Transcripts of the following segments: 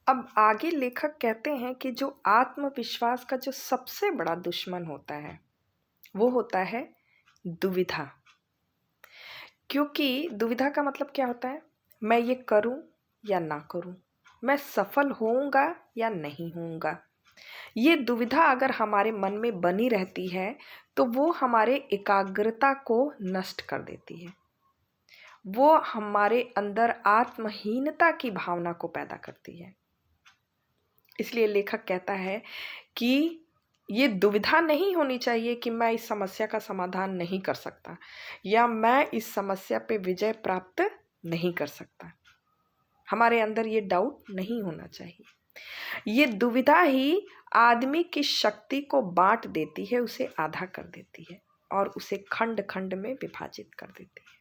अब आगे लेखक कहते हैं कि जो आत्मविश्वास का जो सबसे बड़ा दुश्मन होता है वो होता है दुविधा। क्योंकि दुविधा का मतलब क्या होता है, मैं ये करूं या ना करूं, मैं सफल होऊंगा या नहीं होऊंगा। ये दुविधा अगर हमारे मन में बनी रहती है तो वो हमारे एकाग्रता को नष्ट कर देती है, वो हमारे अंदर आत्महीनता की भावना को पैदा करती है। इसलिए लेखक कहता है कि ये दुविधा नहीं होनी चाहिए कि मैं इस समस्या का समाधान नहीं कर सकता या मैं इस समस्या पे विजय प्राप्त नहीं कर सकता। हमारे अंदर ये डाउट नहीं होना चाहिए। ये दुविधा ही आदमी की शक्ति को बांट देती है, उसे आधा कर देती है और उसे खंड खंड में विभाजित कर देती है।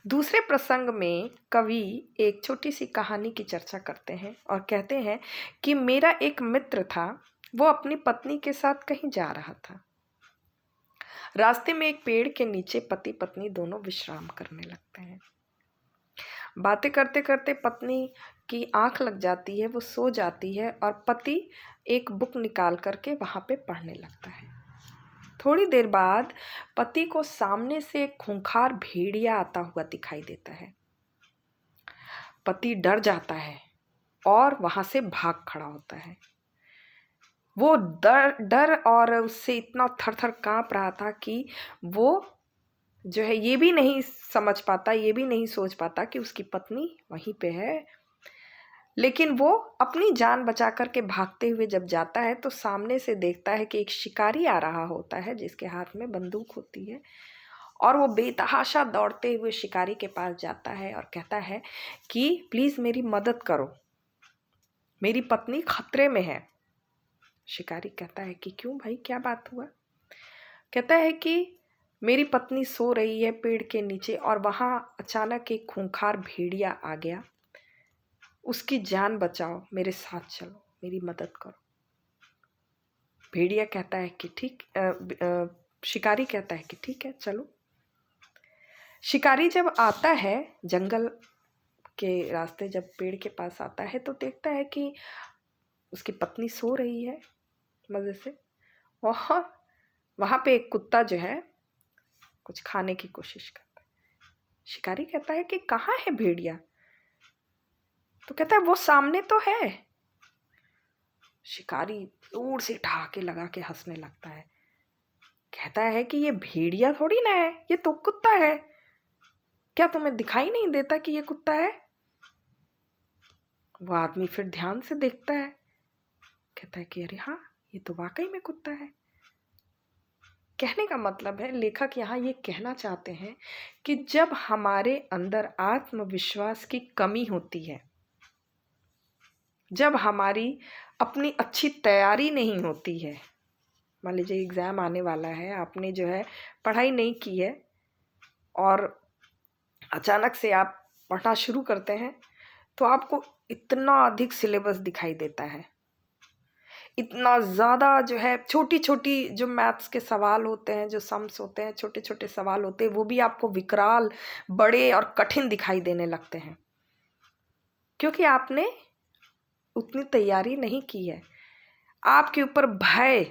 दूसरे प्रसंग में कवि एक छोटी सी कहानी की चर्चा करते हैं और कहते हैं कि मेरा एक मित्र था, वो अपनी पत्नी के साथ कहीं जा रहा था। रास्ते में एक पेड़ के नीचे पति पत्नी दोनों विश्राम करने लगते हैं। बातें करते करते पत्नी की आंख लग जाती है, वो सो जाती है और पति एक बुक निकाल करके वहां पे पढ़ने लगता है। थोड़ी देर बाद पति को सामने से एक खूंखार भेड़िया आता हुआ दिखाई देता है। पति डर जाता है और वहां से भाग खड़ा होता है। वो डर और उससे इतना थर थर कांप रहा था कि वो जो है ये भी नहीं समझ पाता, ये भी नहीं सोच पाता कि उसकी पत्नी वहीं पे है। लेकिन वो अपनी जान बचा करके भागते हुए जब जाता है तो सामने से देखता है कि एक शिकारी आ रहा होता है जिसके हाथ में बंदूक होती है और वो बेतहाशा दौड़ते हुए शिकारी के पास जाता है और कहता है कि प्लीज़ मेरी मदद करो, मेरी पत्नी खतरे में है। शिकारी कहता है कि क्यों भाई, क्या बात हुआ? कहता है कि मेरी पत्नी सो रही है पेड़ के नीचे और वहाँ अचानक एक खूंखार भेड़िया आ गया, उसकी जान बचाओ, मेरे साथ चलो, मेरी मदद करो। भेड़िया कहता है कि शिकारी कहता है कि ठीक है चलो। शिकारी जब आता है जंगल के रास्ते, जब पेड़ के पास आता है तो देखता है कि उसकी पत्नी सो रही है मज़े से और वहाँ पे एक कुत्ता जो है कुछ खाने की कोशिश करता है। शिकारी कहता है कि कहाँ है भेड़िया? तो कहता है वो सामने तो है। शिकारी दूर से ठहाके लगा के हंसने लगता है। कहता है कि ये भेड़िया थोड़ी ना है, ये तो कुत्ता है। क्या तुम्हें दिखाई नहीं देता कि ये कुत्ता है? वो आदमी फिर ध्यान से देखता है, कहता है कि अरे हाँ, ये तो वाकई में कुत्ता है। कहने का मतलब है, लेखक यहाँ ये कहना चाहते हैं कि जब हमारे अंदर आत्मविश्वास की कमी होती है, जब हमारी अपनी अच्छी तैयारी नहीं होती है, मान लीजिए एग्ज़ाम आने वाला है, आपने जो है पढ़ाई नहीं की है और अचानक से आप पढ़ना शुरू करते हैं तो आपको इतना अधिक सिलेबस दिखाई देता है, इतना ज़्यादा जो है छोटी छोटी जो मैथ्स के सवाल होते हैं, जो सम्स होते हैं, छोटे छोटे सवाल होते हैं, वो भी आपको विकराल, बड़े और कठिन दिखाई देने लगते हैं क्योंकि आपने उतनी तैयारी नहीं की है। आपके ऊपर भय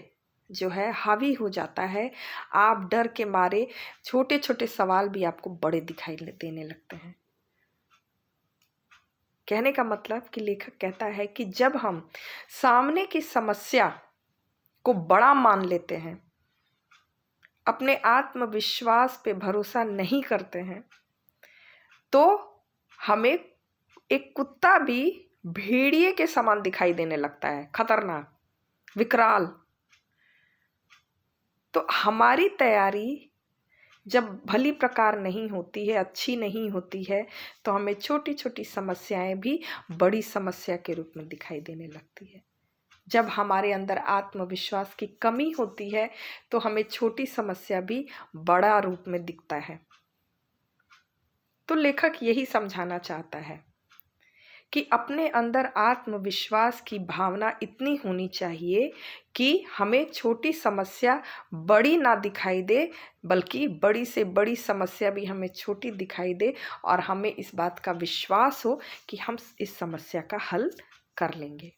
जो है हावी हो जाता है, आप डर के मारे छोटे छोटे सवाल भी आपको बड़े दिखाई देने लगते हैं। कहने का मतलब कि लेखक कहता है कि जब हम सामने की समस्या को बड़ा मान लेते हैं, अपने आत्मविश्वास पे भरोसा नहीं करते हैं, तो हमें एक कुत्ता भी भेड़िए के समान दिखाई देने लगता है, खतरनाक, विकराल। तो हमारी तैयारी जब भली प्रकार नहीं होती है, अच्छी नहीं होती है, तो हमें छोटी छोटी समस्याएं भी बड़ी समस्या के रूप में दिखाई देने लगती है। जब हमारे अंदर आत्मविश्वास की कमी होती है तो हमें छोटी समस्या भी बड़ा रूप में दिखता है। तो लेखक यही समझाना चाहता है कि अपने अंदर आत्मविश्वास की भावना इतनी होनी चाहिए कि हमें छोटी समस्या बड़ी ना दिखाई दे, बल्कि बड़ी से बड़ी समस्या भी हमें छोटी दिखाई दे और हमें इस बात का विश्वास हो कि हम इस समस्या का हल कर लेंगे।